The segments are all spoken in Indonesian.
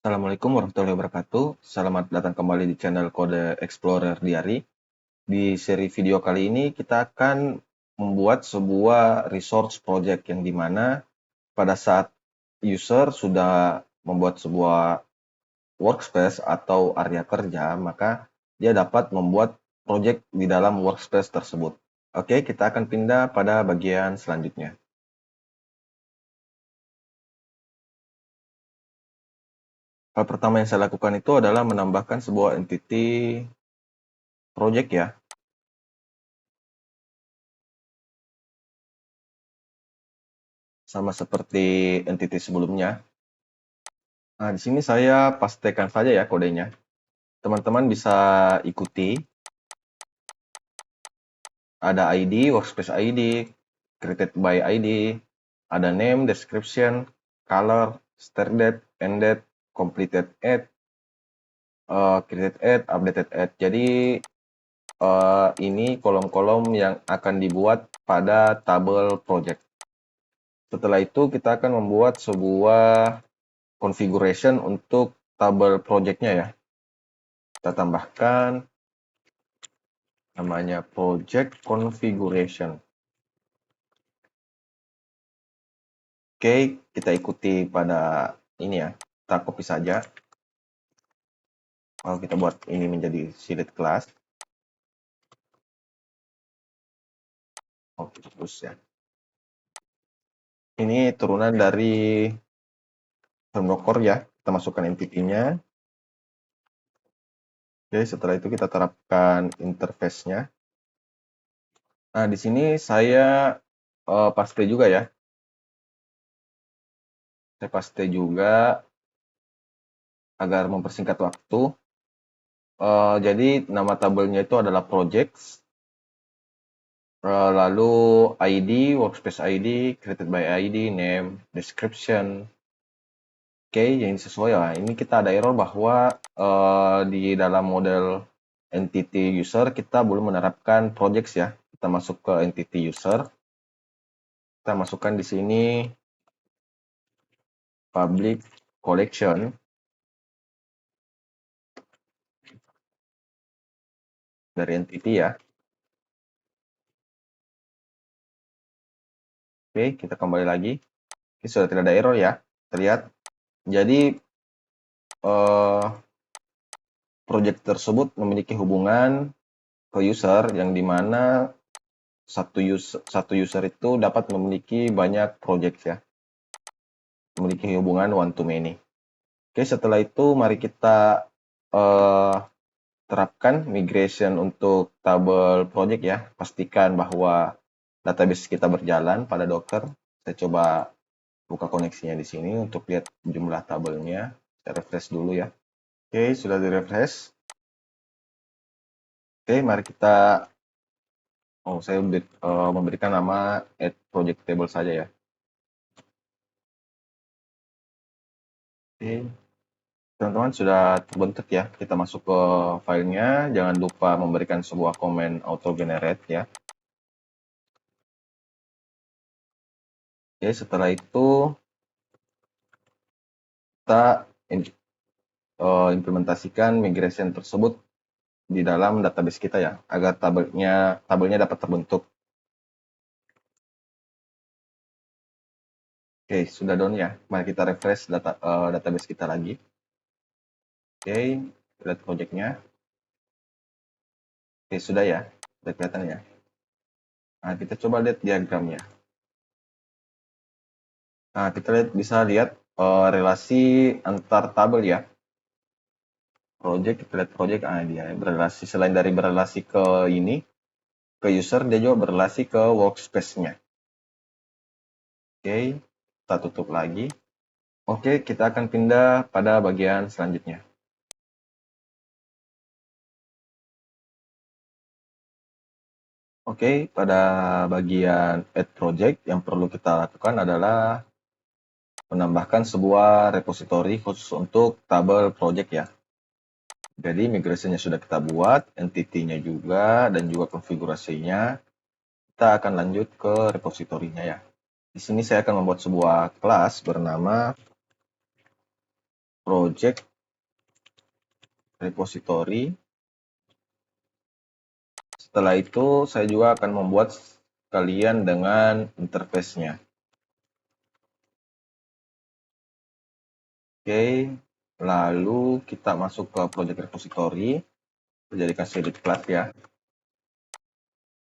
Assalamualaikum warahmatullahi wabarakatuh. Selamat datang kembali di channel Kode Explorer Diary. Di seri video kali ini kita akan membuat sebuah resource project yang dimana pada saat user sudah membuat sebuah workspace atau area kerja, maka dia dapat membuat project di dalam workspace tersebut. Oke, kita akan pindah pada bagian selanjutnya. Hal pertama yang saya lakukan itu adalah menambahkan sebuah entity project ya. Sama seperti entity sebelumnya. Nah, di sini saya pastikan saja ya kodenya. Teman-teman bisa ikuti. Ada ID, workspace ID, created by ID, ada name, description, color, start date, end date, completed add, created add, updated add. Jadi ini kolom-kolom yang akan dibuat pada tabel project. Setelah itu kita akan membuat sebuah configuration untuk tabel projectnya ya. Kita tambahkan namanya project configuration. Oke, kita ikuti pada ini ya. Kita copy saja. Kalau kita buat ini menjadi select class. Oke, terus ya. Ini turunan dari framework core ya. Kita masukkan entity-nya. Oke, setelah itu kita terapkan interface-nya. Nah, di sini saya paste juga ya. Saya paste juga agar mempersingkat waktu. Jadi nama tabelnya itu adalah projects. Lalu ID, workspace ID, created by ID, name, description. Oke, yang sesuai lah. Ini kita ada error bahwa di dalam model entity user kita belum menerapkan projects ya. Kita masuk ke entity user. Kita masukkan di sini public collection dari entity ya. Oke, kita kembali lagi. Ini sudah tidak ada error ya. Terlihat. Jadi project tersebut memiliki hubungan ke user yang dimana satu user itu dapat memiliki banyak project ya, memiliki hubungan one to many. Oke, setelah itu mari kita terapkan migration untuk tabel project ya. Pastikan bahwa database kita berjalan pada Docker. Saya coba buka koneksinya di sini untuk lihat jumlah tabelnya. Saya refresh dulu ya. Oke, sudah di refresh. Oke, mari kita saya memberikan nama add project table saja ya. Oke, teman-teman sudah terbentuk ya. Kita masuk ke filenya. Jangan lupa memberikan sebuah komen auto generate ya. Oke, setelah itu kita implementasikan migration tersebut di dalam database kita ya, agar tabelnya dapat terbentuk. Oke, sudah done ya. Mari kita refresh database kita lagi. Oke, lihat projectnya. Oke, sudah ya. Sudah kelihatan ya. Nah, kita coba lihat diagramnya. Nah, kita bisa lihat relasi antar tabel ya. Project, kita lihat project, dia berrelasi, selain dari berrelasi ke ini, ke user, dia juga berrelasi ke workspace-nya. Oke, kita tutup lagi. Oke, kita akan pindah pada bagian selanjutnya. Oke, pada bagian add project yang perlu kita lakukan adalah menambahkan sebuah repository khusus untuk tabel project ya. Jadi migrasinya sudah kita buat, entity-nya juga, dan juga konfigurasinya. Kita akan lanjut ke repositorinya ya. Di sini saya akan membuat sebuah kelas bernama project repository. Setelah itu saya juga akan membuat sekalian dengan interface-nya. Oke, lalu kita masuk ke project repository. Jadikan edit class ya.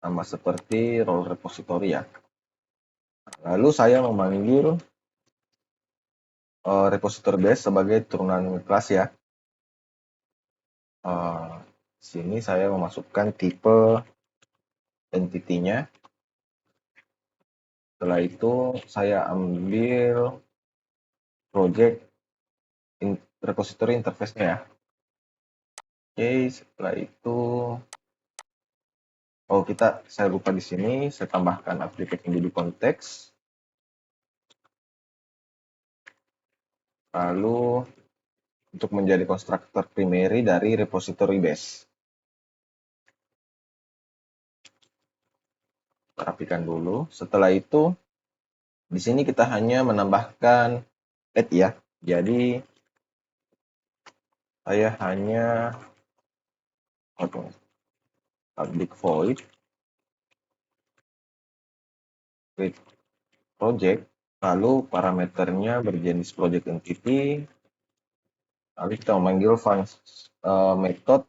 Sama seperti role repository ya. Lalu saya memanggil repository base sebagai turunan kelas ya. Sini saya memasukkan tipe entity-nya. Setelah itu saya ambil project repository interface-nya ya. Oke, setelah itu saya lupa di sini saya tambahkan application dulu konteks. Lalu untuk menjadi konstruktor primary dari repository base. Rapikan dulu. Setelah itu di sini kita hanya menambahkan add ya. Jadi saya hanya public void create project, lalu parameternya berjenis project entity, lalu kita memanggil method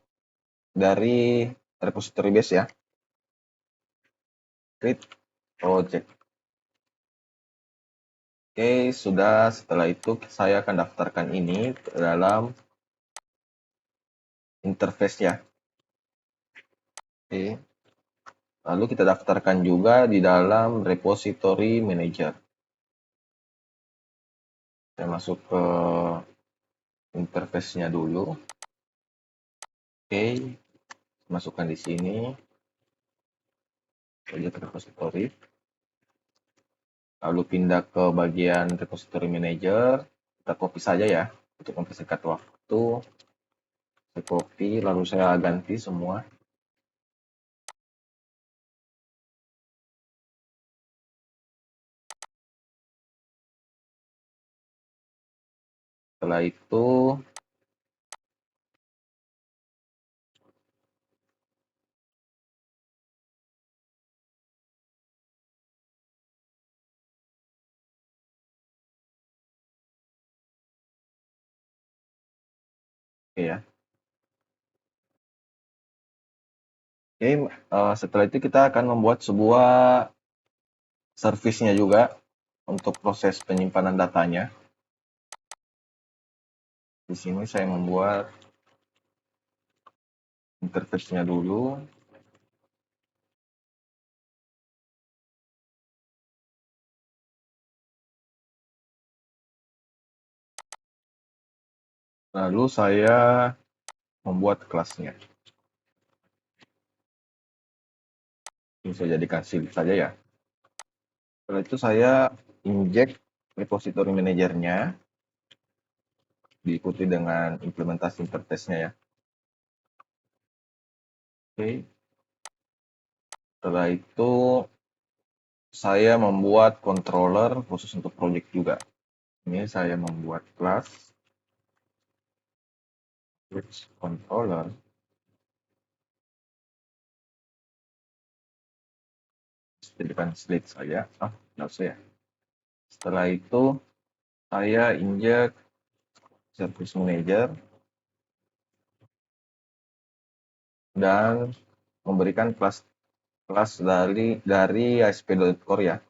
dari repository base ya, create project. Oke, sudah. Setelah itu saya akan daftarkan ini ke dalam interface ya. Oke. Lalu kita daftarkan juga di dalam repository manager. Saya masuk ke interface-nya dulu. Oke, masukkan di sini project repository. Lalu pindah ke bagian repository manager. Kita copy saja ya untuk mempersingkat waktu. Saya copy, lalu saya ganti semua. Setelah itu oke ya. Oke, setelah itu kita akan membuat sebuah service-nya juga untuk proses penyimpanan datanya. Di sini saya membuat interface-nya dulu. Lalu saya membuat kelasnya. Ini saya jadikan shield saja ya. Setelah itu saya inject repository manajernya, diikuti dengan implementasi interface-nya ya. Oke. Setelah itu saya membuat controller khusus untuk project juga. Ini saya membuat class switch controller. Jadikan slide saja. Nggak usah ya. Setelah itu saya inject service manager dan memberikan kelas dari ASP.core ya.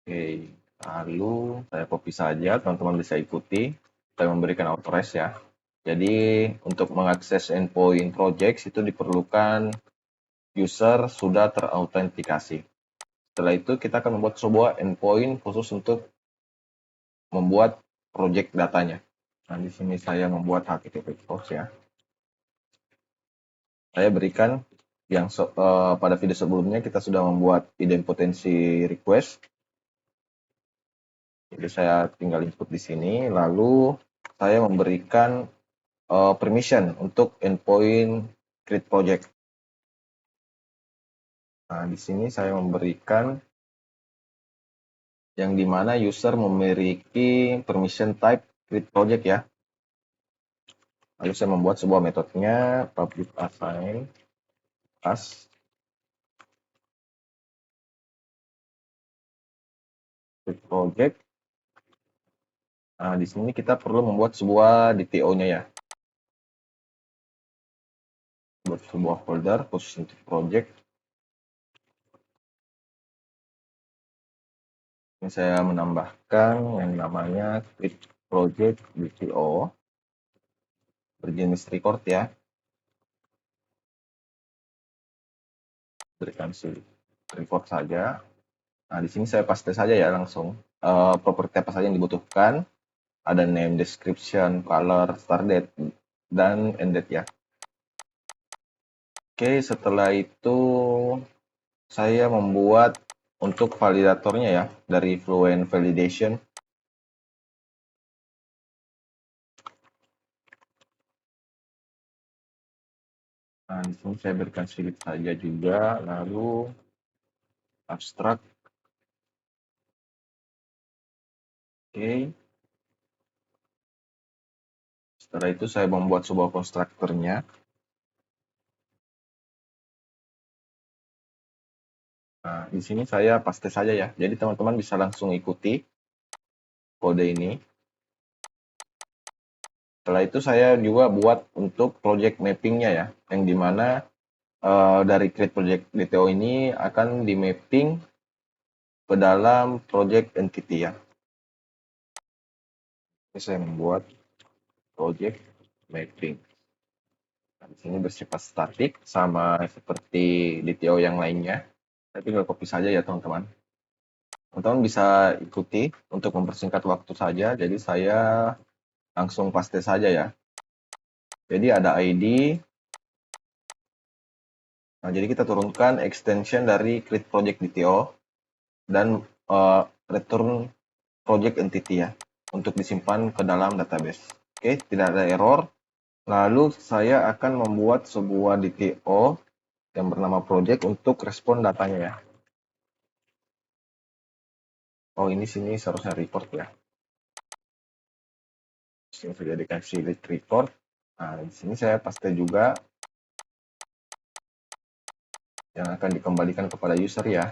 Oke, lalu saya copy saja, teman-teman bisa ikuti. Saya memberikan authorize ya. Jadi untuk mengakses endpoint projects itu diperlukan user sudah terautentikasi. Setelah itu kita akan membuat sebuah endpoint khusus untuk membuat project datanya. Nah, di sini saya membuat HTTP post ya. Saya berikan yang pada video sebelumnya kita sudah membuat idempotensi request. Jadi saya tinggal input di sini, lalu saya memberikan permission untuk endpoint create project. Nah, di sini saya memberikan yang dimana user memiliki permission type create project ya. Lalu saya membuat sebuah metodenya public assign as create project. Nah, di sini kita perlu membuat sebuah DTO-nya ya. Buat sebuah folder khusus untuk project. Ini saya menambahkan yang namanya create project DTO berjenis record ya. Berikan record saja. Nah, di sini saya paste saja ya langsung. Properti apa saja yang dibutuhkan. Ada name, description, color, start date, dan end date ya. Oke, setelah itu saya membuat untuk validatornya ya dari Fluent Validation. Nah, di sini saya berikan sedikit saja juga, lalu abstrak. Oke. Setelah itu saya membuat sebuah konstruktornya. Nah, di sini saya paste saja ya. Jadi teman-teman bisa langsung ikuti kode ini. Setelah itu saya juga buat untuk project mappingnya ya, yang dimana dari create project DTO ini akan di mapping ke dalam project entity ya. Ini saya membuat project mapping. Nah, di sini bersifat statik sama seperti DTO yang lainnya. Saya tinggal copy saja ya teman-teman. Teman-teman bisa ikuti untuk mempersingkat waktu saja. Jadi saya langsung paste saja ya. Jadi ada ID. Nah, jadi kita turunkan extension dari create project DTO dan return project entity ya untuk disimpan ke dalam database. Oke, tidak ada error. Lalu saya akan membuat sebuah DTO yang bernama project untuk respon datanya ya. Oh, ini sini seharusnya record ya. Sini saya jadikan delete record. Nah, di sini saya paste juga yang akan dikembalikan kepada user ya.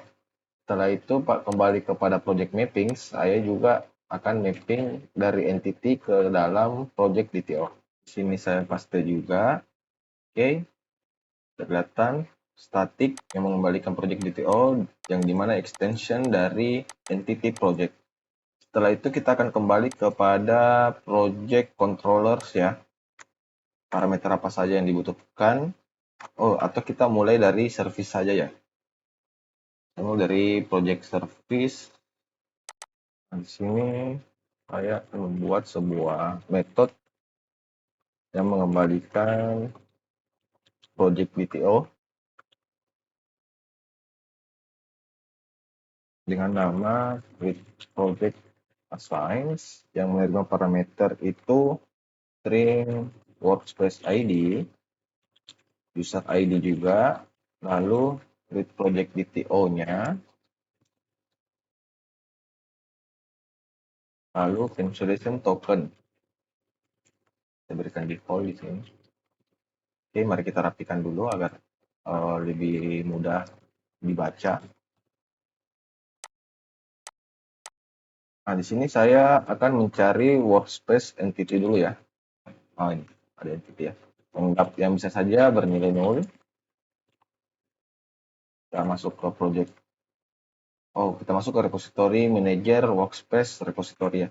Setelah itu kembali kepada project mapping, saya juga akan mapping dari entity ke dalam project DTO. Di sini saya paste juga. Oke, kelihatan static yang mengembalikan project DTO yang dimana extension dari entity project. Setelah itu kita akan kembali kepada project controllers ya. Parameter apa saja yang dibutuhkan. Oh, atau kita mulai dari service saja ya. Mulai dari project service. Nah, di sini saya akan membuat sebuah metode yang mengembalikan project BTO dengan nama create project assigns yang menerima parameter itu string workspace ID, user ID juga, lalu create project BTO-nya, lalu cancellation token. Saya berikan default di sini. Oke, mari kita rapikan dulu agar lebih mudah dibaca. Nah, di sini saya akan mencari workspace entity dulu ya. Oh, ini ada entity ya. Yang bisa saja bernilai 0. Kita masuk ke project. Oh, kita masuk ke repository manager workspace repository ya.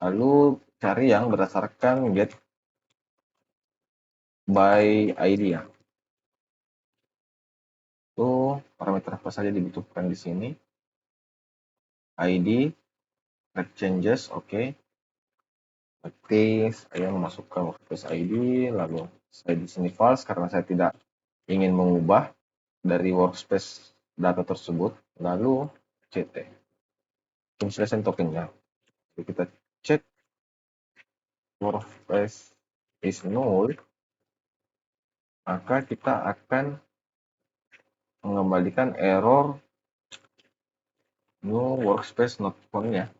Lalu cari yang berdasarkan get by ID ya. Itu parameter apa saja dibutuhkan di sini. ID, track changes, oke. Berarti saya memasukkan workspace ID, lalu saya di sini false karena saya tidak ingin mengubah dari workspace data tersebut, lalu CT cancellation tokennya. Jadi kita cek workspace is null, maka kita akan mengembalikan error New workspace not found ya.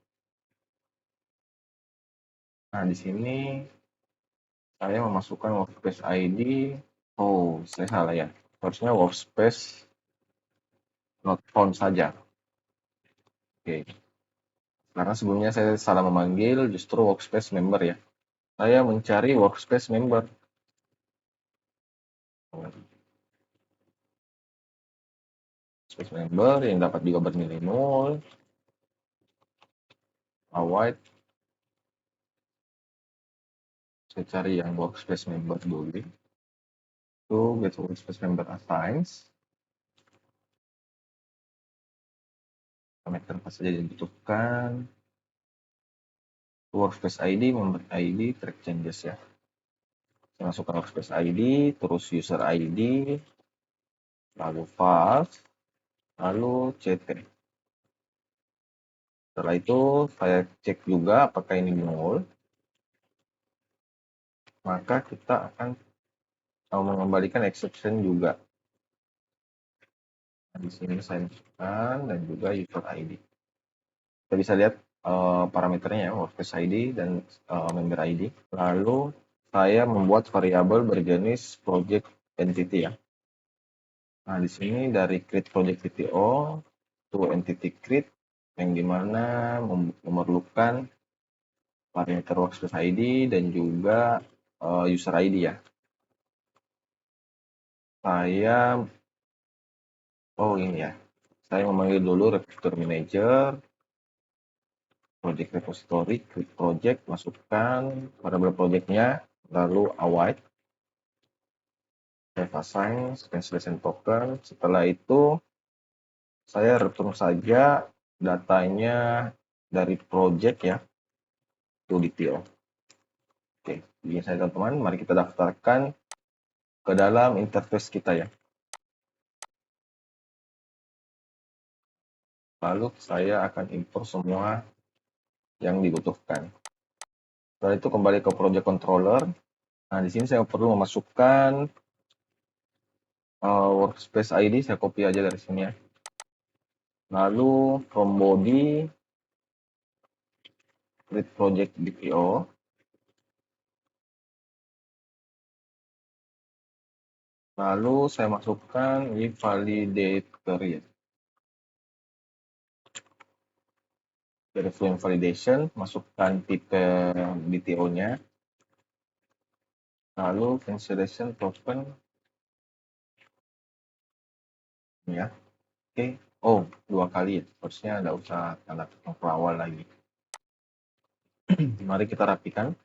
Nah, di sini saya memasukkan workspace ID. Oh, saya salah ya. Harusnya workspace not found saja. Oke. Karena sebelumnya saya salah memanggil justru workspace member ya. Saya mencari workspace member. Workspace member yang dapat juga bernilai 0. Await. Saya cari yang workspace member dulu. Itu get workspace member assigns. Parameter apa saja yang dibutuhkan. Workspace ID, member ID, track changes ya. Saya masukkan workspace ID, terus user ID, lalu files, lalu CT. Setelah itu saya cek juga apakah ini null. Maka kita akan mengembalikan exception juga. Nah, di sini saya masukkan dan juga user ID. Kita bisa lihat parameternya ya, workspace ID dan member ID. Lalu saya membuat variabel berjenis project entity ya. Nah, di sini dari create project TTO to entity create yang dimana memerlukan parameter workspace ID dan juga user ID ya. Ini ya. Saya memanggil dulu repository manager, project repository, create project, masukkan variabel projectnya, lalu await, save assign, cancellation token. Setelah itu saya return saja datanya dari project ya, to detail. Oke, begini saja teman-teman. Mari kita daftarkan ke dalam interface kita ya. Lalu saya akan import semua yang dibutuhkan. Setelah itu kembali ke project controller. Nah, di sini saya perlu memasukkan workspace ID, saya copy aja dari sini ya. Lalu from body, create project DPO. Lalu saya masukkan ini validator ya. Dari Fluent Validation, masukkan tipe DTO-nya. Lalu cancellation token ya. Oke. Oh, 2 kali ya. Harusnya nggak usah tanda ke awal lagi. Mari kita rapikan.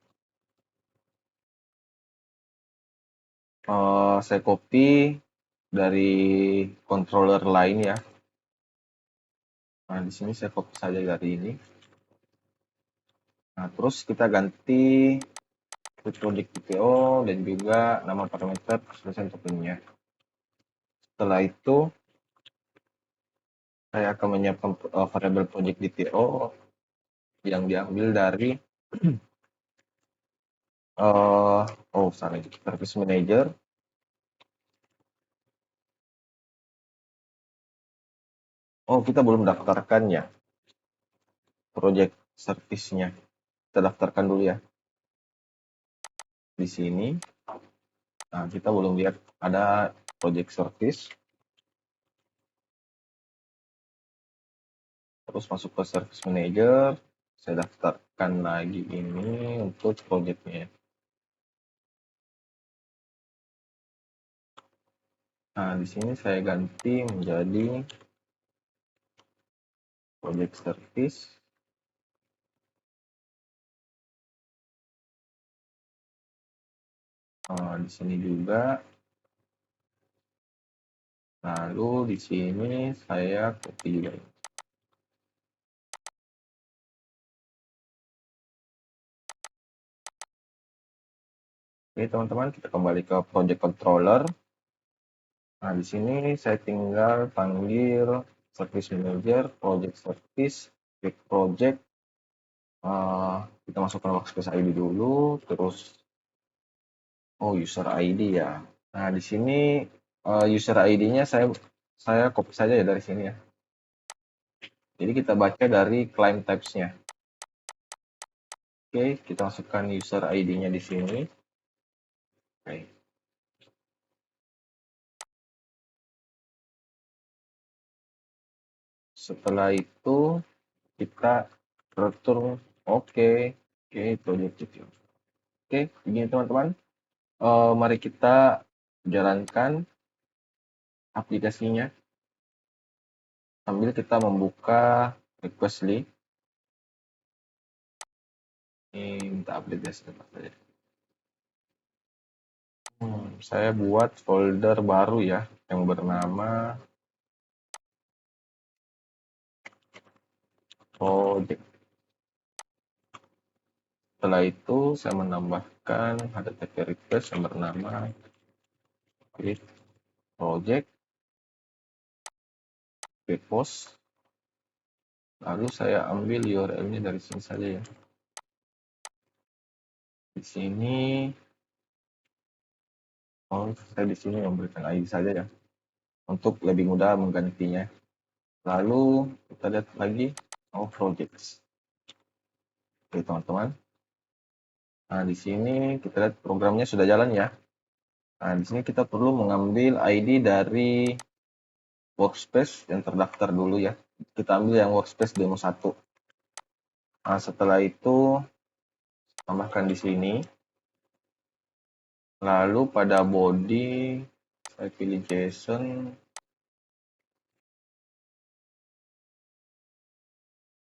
Saya copy dari controller lain ya. Nah, di sini saya copy saja dari ini. Nah, terus kita ganti project DPO dan juga nama parameter cancellation tokennya. Setelah itu saya akan menyiapkan variabel project DTO yang diambil dari service manager. Oh, kita belum daftarkan ya project service-nya. Kita daftarkan dulu ya. Di sini. Nah, kita belum lihat ada project service. Terus masuk ke service manager. Saya daftarkan lagi ini untuk project-nya. Nah, di sini saya ganti menjadi project service. Di sini juga. Lalu di sini saya copy juga. Oke, teman-teman, kita kembali ke project controller. Nah, di sini saya tinggal panggil service manager, project service, create project. Kita masukkan workspace ID dulu, terus user ID ya. Nah, di sini user ID-nya saya copy saja ya dari sini ya. Jadi kita baca dari claim types-nya. Oke, kita masukkan user ID-nya di sini. Oke. Setelah itu kita return oke, project detail. Oke, begini teman-teman. Mari kita jalankan aplikasinya sambil kita membuka requestly. Ini minta update ya sebentar saja. Saya buat folder baru ya yang bernama project. Setelah itu saya menambahkan HTTP request yang bernama create project post. Lalu saya ambil URL-nya dari sini saja ya. Di sini, saya di sini memberikan ID saja ya, untuk lebih mudah menggantinya. Lalu kita lihat lagi, projects. Oke teman-teman. Nah di sini kita lihat programnya sudah jalan ya. Nah di sini kita perlu mengambil ID dari workspace yang terdaftar dulu ya. Kita ambil yang workspace demo 1. Nah setelah itu tambahkan di sini. Lalu pada body saya pilih JSON.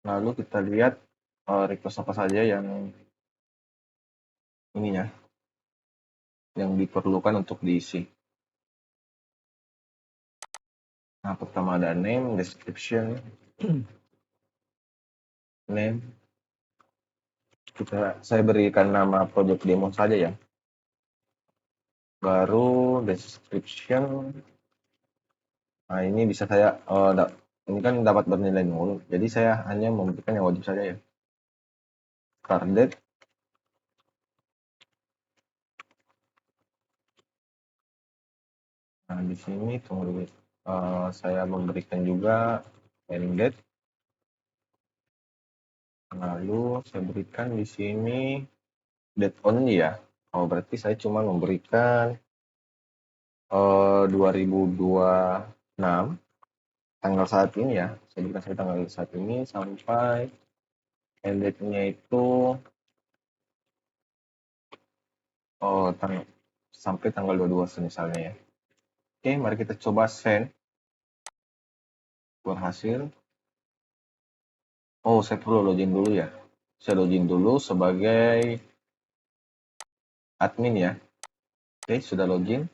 Lalu kita lihat request apa saja yang ininya, yang diperlukan untuk diisi. Nah, pertama ada name, description, name. Saya berikan nama project demo saja ya. Baru description. Nah, ini bisa saya ini kan dapat bernilai 0. Jadi saya hanya memberikan yang wajib saja ya. Start date. Nah, di sini tunggu dulu. Saya memberikan juga end date. Lalu saya berikan di sini date only ya. Berarti saya cuma memberikan 2026 tanggal saat ini ya. Saya berikan sampai tanggal saat ini sampai end date-nya itu sampai tanggal 22 misalnya ya. Oke, mari kita coba send. Berhasil. Saya perlu login dulu ya. Saya login dulu sebagai admin ya. Oke, sudah login.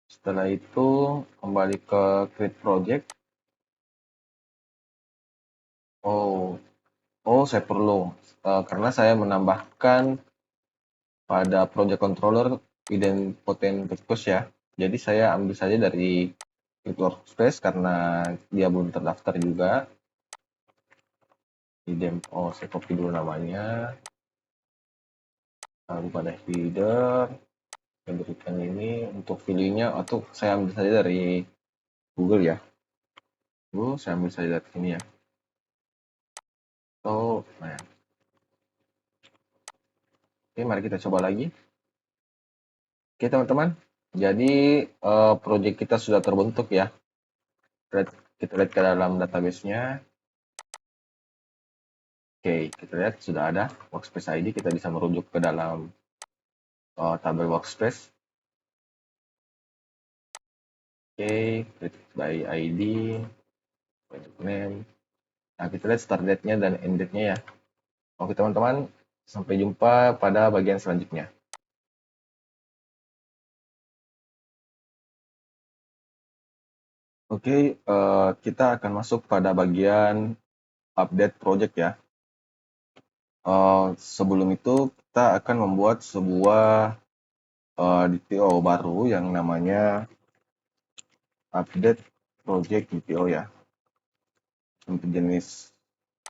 Setelah itu kembali ke create project. Saya perlu karena saya menambahkan pada project controller idempotent request ya. Jadi saya ambil saja dari workspace karena dia belum terdaftar juga. Saya copy dulu namanya. Lalu pada header saya berikan ini untuk value-nya atau saya ambil saja dari Google ya. Saya ambil saja dari sini ya. Nah. Oke, mari kita coba lagi. Oke teman-teman, jadi project kita sudah terbentuk ya. Kita lihat ke dalam database-nya. Oke, kita lihat sudah ada workspace ID. Kita bisa merujuk ke dalam tabel workspace. Oke, create by ID, project name. Nah, kita lihat start date-nya dan end date-nya ya. Oke teman-teman, sampai jumpa pada bagian selanjutnya. Oke, kita akan masuk pada bagian update project ya. Sebelum itu kita akan membuat sebuah DTO baru yang namanya update project DTO ya, untuk jenis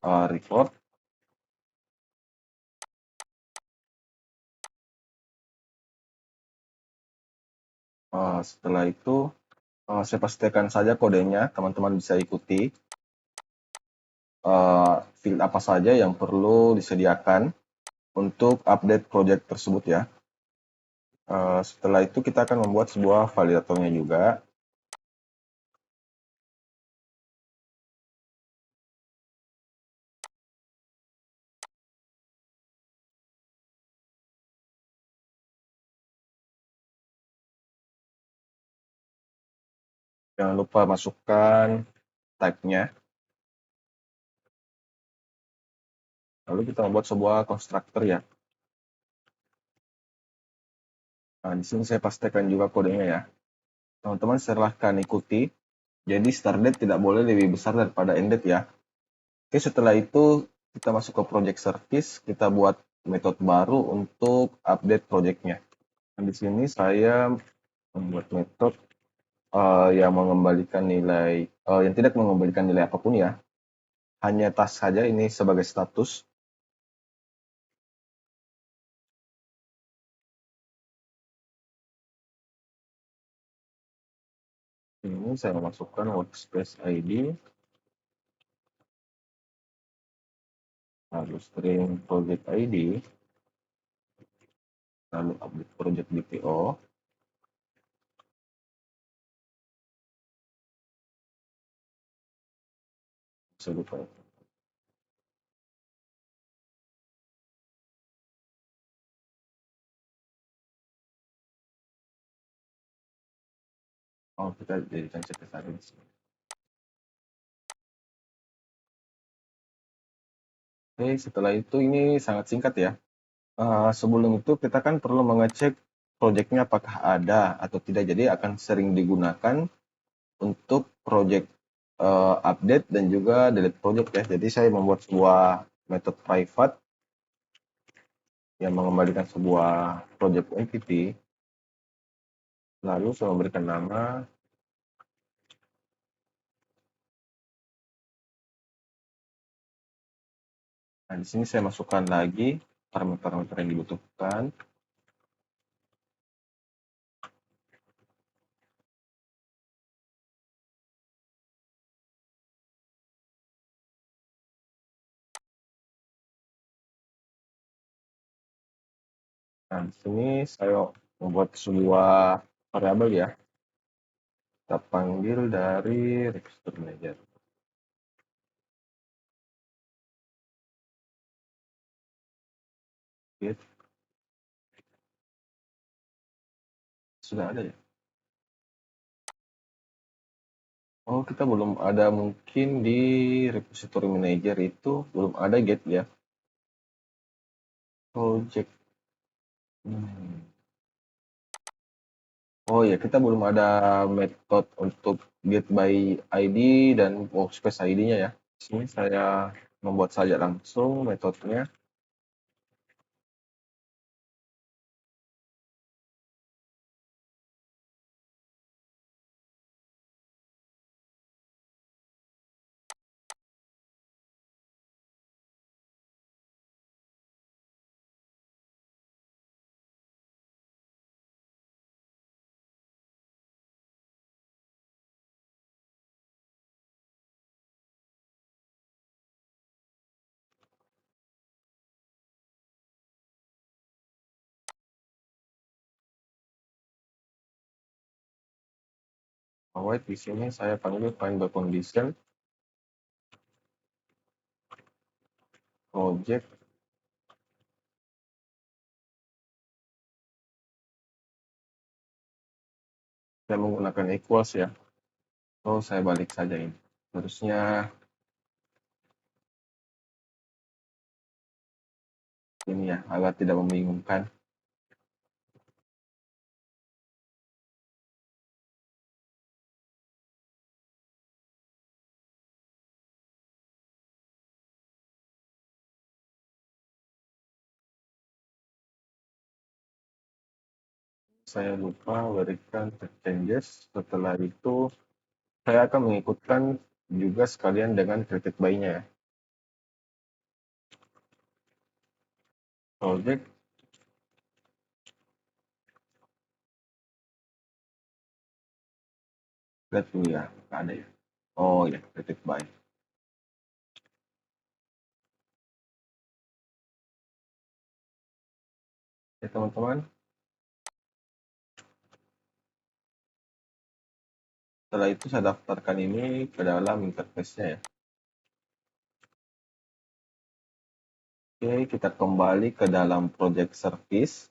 report. Setelah itu saya pastikan saja kodenya, teman-teman bisa ikuti. field apa saja yang perlu disediakan untuk update project tersebut ya. Setelah itu kita akan membuat sebuah validatornya juga. Jangan lupa masukkan type-nya. Lalu kita membuat sebuah constructor ya. Nah, di sini saya pastikan juga kodenya ya. Teman-teman silahkan ikuti. Jadi start date tidak boleh lebih besar daripada end date ya. Oke, setelah itu kita masuk ke project service, kita buat metode baru untuk update projectnya. Nah, di sini saya membuat metode yang mengembalikan nilai, yang tidak mengembalikan nilai apapun ya. Hanya task saja ini sebagai status. Ini saya masukkan workspace ID, lalu string project ID, lalu update project DPO. Saya lupa. Oh, kita jadikan CSS aja di sini. Oke, setelah itu ini sangat singkat ya. Sebelum itu kita kan perlu mengecek projectnya apakah ada atau tidak. Jadi akan sering digunakan untuk project update dan juga delete project ya. Jadi saya membuat sebuah metode private yang mengembalikan sebuah project entity. Lalu saya memberikan nama. Nah, di sini saya masukkan lagi parameter-parameter yang dibutuhkan. Nah, di sini saya membuat sebuah variabel ya. Kita panggil dari register manager. Get. Sudah ada ya? Oh, kita belum ada mungkin di repository manager itu belum ada get ya. Project. Oh ya, kita belum ada metode untuk get by ID dan workspace ID-nya ya. Sini saya membuat saja langsung metodenya. Await di sini saya panggil find by condition project. Saya menggunakan equals ya. Oh, saya balik saja ini. Harusnya ini ya, agar tidak membingungkan. Saya lupa berikan check changes. Setelah itu saya akan mengikutkan juga sekalian dengan created by-nya ya. Project. Lihat dulu ya, nggak ada ya. Oh ya, created by. Ya teman-teman, setelah itu saya daftarkan ini ke dalam interface-nya ya. Oke, kita kembali ke dalam project service.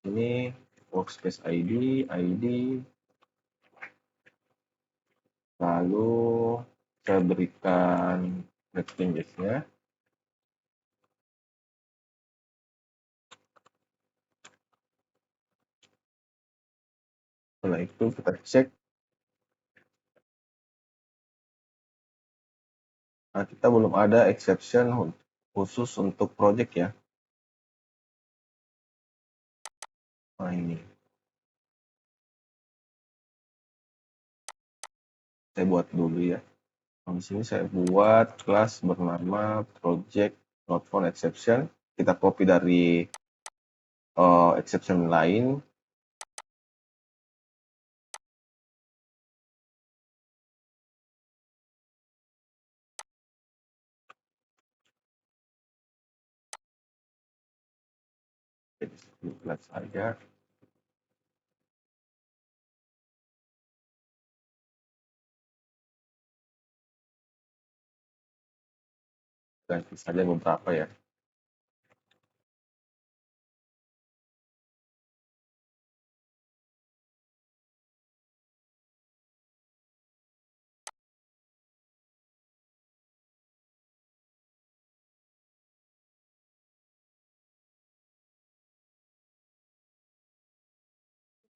Ini workspace ID, ID, lalu saya berikan break changes-nya. Setelah itu kita cek. Nah, kita belum ada exception khusus untuk project ya. Nah, ini. Saya buat dulu ya. Nah, di sini saya buat kelas bernama project not found exception. Kita copy dari exception lain. Jadi kelas saja. Ganti saja beberapa ya.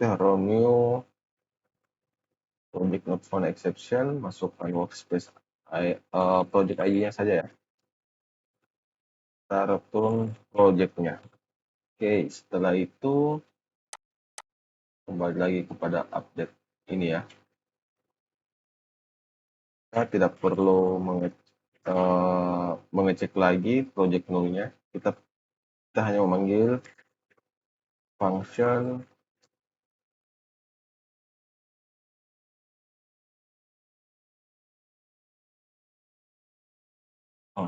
Kita Romeo project not found exception, masukkan workspace project ID-nya saja ya. Kita return project-nya. Oke, setelah itu kembali lagi kepada update ini ya. Kita tidak perlu mengecek lagi project null-nya. Kita hanya memanggil function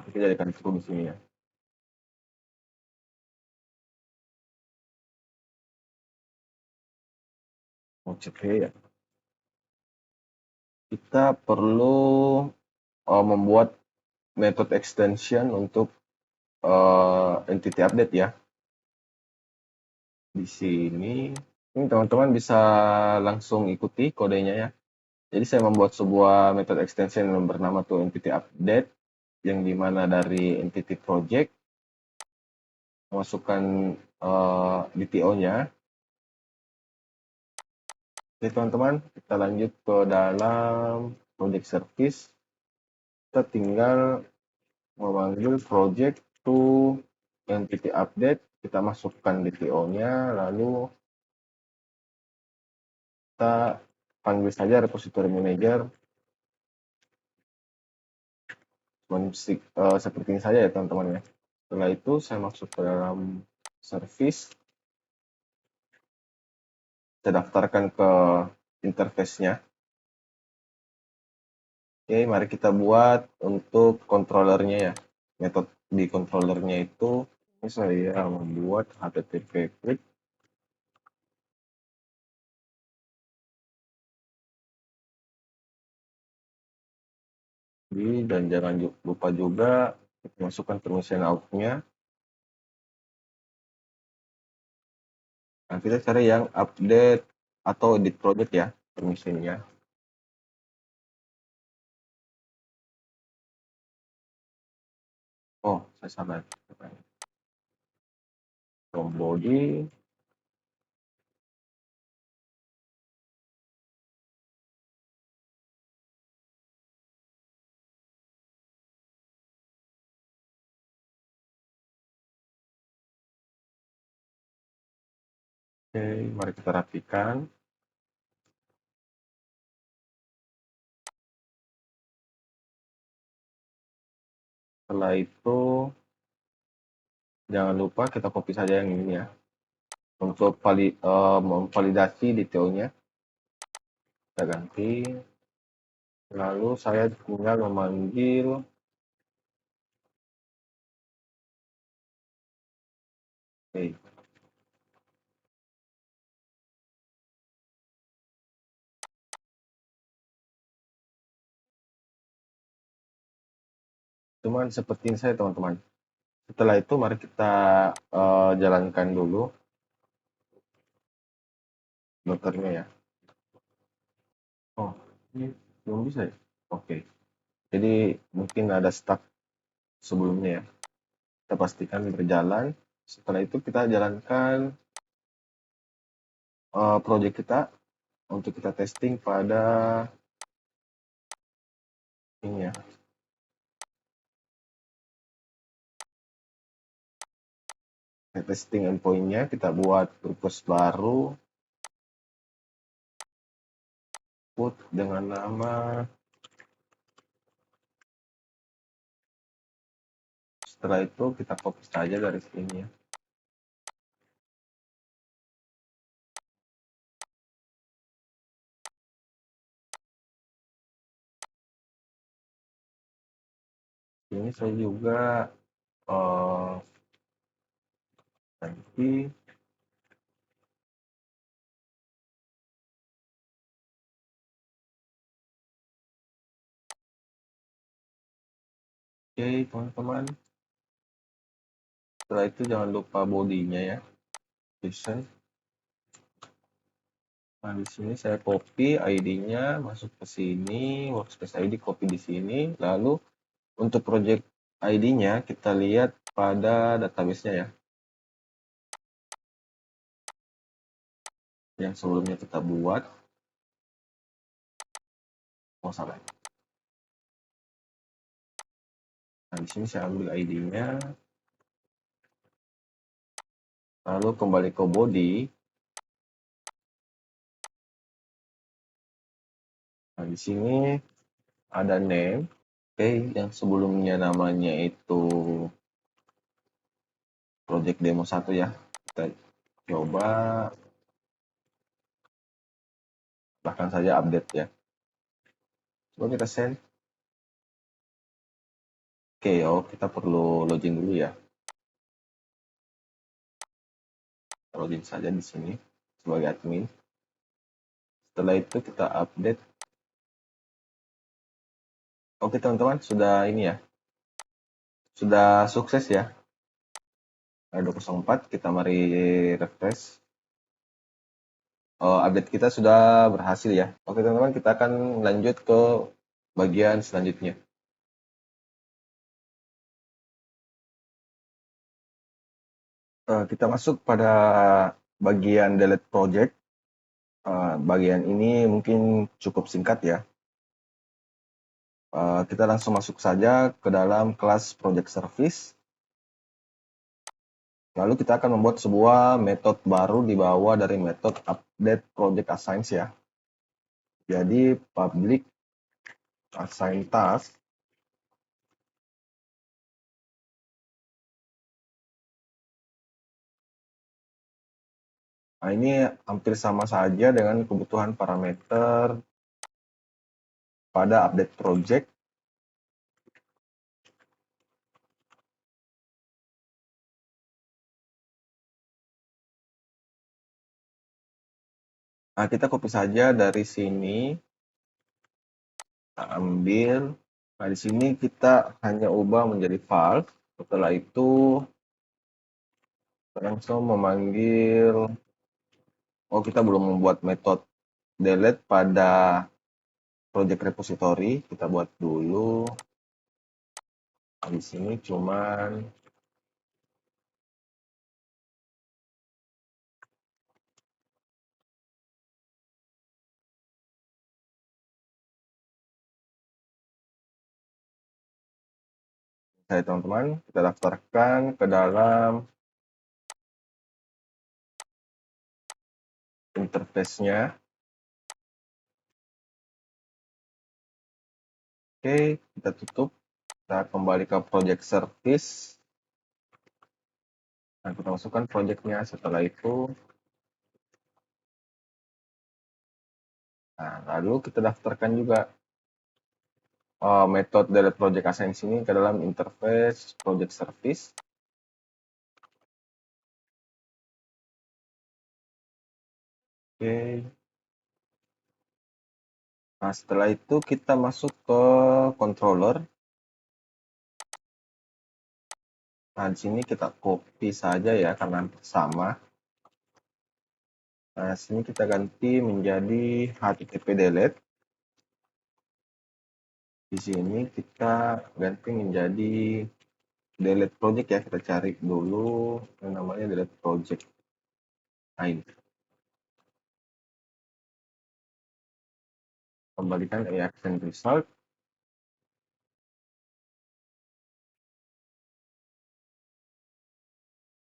kita jadikan true di sini ya. Mau cek ya. Kita perlu membuat method extension untuk entity update ya. Di sini, ini teman-teman bisa langsung ikuti kodenya ya. Jadi saya membuat sebuah method extension yang bernama tuh entity update, yang dimana dari entity project memasukkan DTO-nya. Oke teman-teman, kita lanjut ke dalam project service. Kita tinggal memanggil project to entity update, kita masukkan DTO-nya, lalu kita panggil saja repository manager. Seperti ini saja ya teman-teman ya. Setelah itu saya masuk ke dalam service, saya daftarkan ke interface-nya. Oke, mari kita buat untuk controllernya ya. Metode di controllernya itu, ini saya membuat http click. Dan jangan lupa juga masukkan permission out-nya. Nah, kita cari yang update atau edit project ya, permission-nya. Oh, saya salah. From body. Oke, mari kita rapikan. Setelah itu, jangan lupa kita copy saja yang ini ya. Untuk memvalidasi detailnya, kita ganti. Lalu saya tinggal memanggil Oke. Cuman seperti ini saya teman-teman. Setelah itu mari kita jalankan dulu motornya ya. Oh, ini belum bisa ya? Oke. Jadi mungkin ada stuck sebelumnya ya. Kita pastikan berjalan. Setelah itu kita jalankan project kita untuk kita testing pada ini ya. Testing endpoint-nya kita buat purpose baru, put dengan nama, setelah itu kita copy saja dari sini ya. Ini saya juga nanti oke teman-teman, setelah itu jangan lupa bodinya ya, listen. Nah di sini saya copy ID-nya masuk ke sini, workspace ID copy di sini, lalu untuk project ID-nya kita lihat pada database-nya ya, yang sebelumnya kita buat. Oh salah. Nah di sini saya ambil ID-nya, lalu kembali ke body. Nah di sini ada name, oke, yang sebelumnya namanya itu project demo 1 ya. Kita coba bahkan saja update ya. Coba kita send. Oke, oh kita perlu login dulu ya. Login saja di sini sebagai admin. Setelah itu kita update. Oke teman-teman, sudah ini ya. Sudah sukses ya. Ada 204, kita mari refresh. Update kita sudah berhasil ya. Oke teman-teman, kita akan lanjut ke bagian selanjutnya. Kita masuk pada bagian delete project. Bagian ini mungkin cukup singkat ya. Kita langsung masuk saja ke dalam kelas project service. Lalu kita akan membuat sebuah metode baru di bawah dari metode update project assigns ya. Jadi public assign task. Nah, ini hampir sama saja dengan kebutuhan parameter pada update project. Nah, kita copy saja dari sini. Kita ambil. Nah, di sini kita hanya ubah menjadi valve. Setelah itu langsung memanggil, oh kita belum membuat metode delete pada project repository, kita buat dulu. Nah, di sini cuman saya teman-teman, kita daftarkan ke dalam interface-nya. Oke, kita tutup. Kita kembali ke project service. Nah, kita masukkan project-nya. Setelah itu, nah, lalu kita daftarkan juga metode delete project assign ini ke dalam interface project service. Oke. Nah, setelah itu kita masuk ke controller. Nah, di sini kita copy saja ya karena sama. Nah, sini kita ganti menjadi HTTP delete. Di sini kita ganti menjadi delete project ya. Kita cari dulu yang namanya delete project. Nah, ini. Kembalikan action result.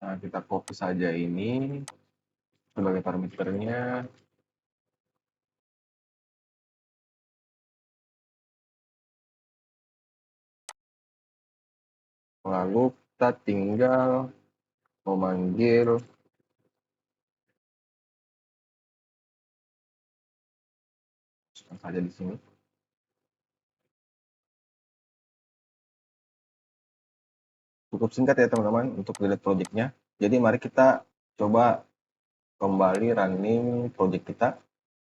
Nah, kita copy saja ini sebagai parameternya. Lalu kita tinggal memanggil saja di sini. Cukup singkat ya teman-teman untuk delete project-nya. Jadi mari kita coba kembali running project kita.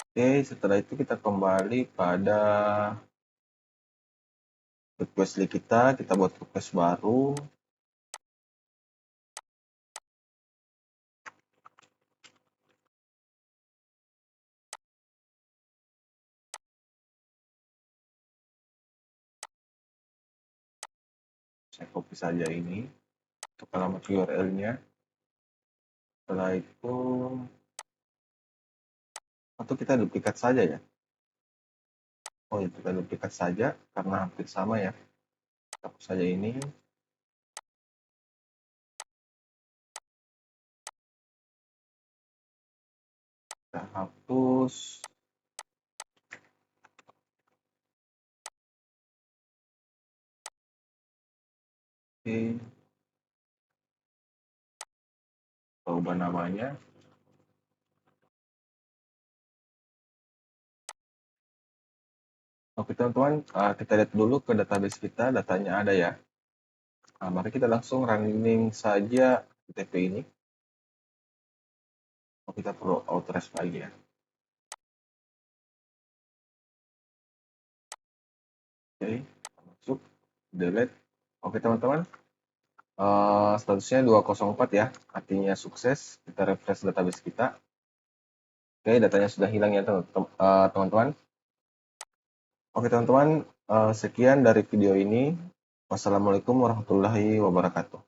Oke, setelah itu kita kembali pada request list kita buat request baru. Saya copy saja ini untuk alamat URL-nya. Setelah itu, atau kita duplikat saja ya. Oh ya, kita duplikat saja karena hampir sama ya. Hapus saja ini. Kita hapus. Oke. Ubah namanya. Oke teman-teman, kita lihat dulu ke database kita, datanya ada ya. Nah, mari kita langsung running saja TP ini. Oh, kita perlu authorize lagi ya. Oke, masuk, delete. Oke teman-teman, statusnya 204 ya, artinya sukses. Kita refresh database kita. Oke, datanya sudah hilang ya teman-teman. Oke teman-teman, sekian dari video ini. Wassalamualaikum warahmatullahi wabarakatuh.